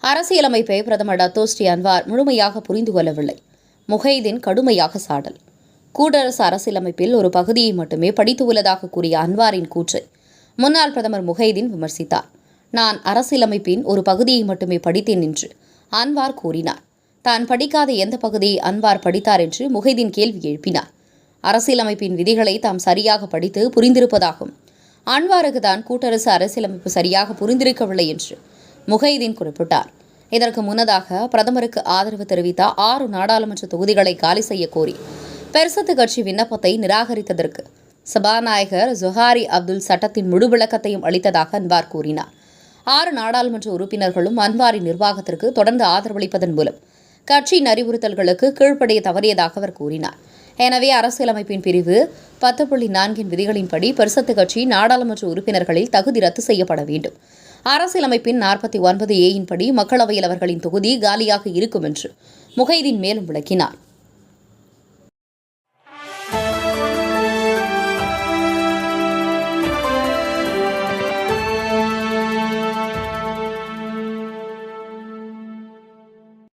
அரசியலமைப்பை பிரதமர் Datuk Seri Anwar முழுமையாக புரிந்து கொள்ளவில்லை. முஹைதீன் கடுமையாக சாடல். கூட்டரசு அரசியலமைப்பில் ஒரு பகுதியை மட்டுமே படித்துள்ளதாக கூறிய அன்வாரின் கூற்றை முன்னாள் பிரதமர் முஹைதீன் விமர்சித்தார். நான் அரசியலமைப்பின் ஒரு பகுதியை மட்டுமே படித்தேன் என்று அன்வார் கூறினார். தான் படிக்காத எந்த பகுதியை அன்வார் படித்தார் என்று முஹைதீன் கேள்வி எழுப்பினார். அரசியலமைப்பின் விதிகளை தாம் சரியாக படித்து புரிந்திருப்பதாகும். அன்வாருக்கு தான் கூட்டரசு அரசியலமைப்பு சரியாக புரிந்திருக்கவில்லை என்று முஹைதீன் குறிப்பிட்டார். இதற்கு முன்னதாக பிரதமருக்கு ஆதரவு தெரிவித்த 6 நாடாளுமன்ற தொகுதிகளை காலி செய்ய கோரி பெர்சத்து கட்சி விண்ணப்பத்தை நிராகரித்ததற்கு சபாநாயகர் ஜொஹாரி அப்துல் சட்டத்தின் முழு விளக்கத்தையும் அளித்ததாக அன்வார் கூறினார். 6 நாடாளுமன்ற உறுப்பினர்களும் அன்வாரின் நிர்வாகத்திற்கு தொடர்ந்து ஆதரவளிப்பதன் மூலம் கட்சியின் அறிவுறுத்தல்களுக்கு கீழ்ப்படிய தவறியதாக அவர் கூறினார். எனவே அரசியலமைப்பின் பிரிவு 10.4 விதிகளின்படி பெர்சத்து கட்சி நாடாளுமன்ற உறுப்பினர்களில் தகுதி ரத்து செய்யப்பட வேண்டும். அரசியலமைப்பின் 49A படி மக்களவையில் அவர்களின் தொகுதி காலியாக இருக்கும் என்று முஹைதீன் மேலும் விளக்கினார்.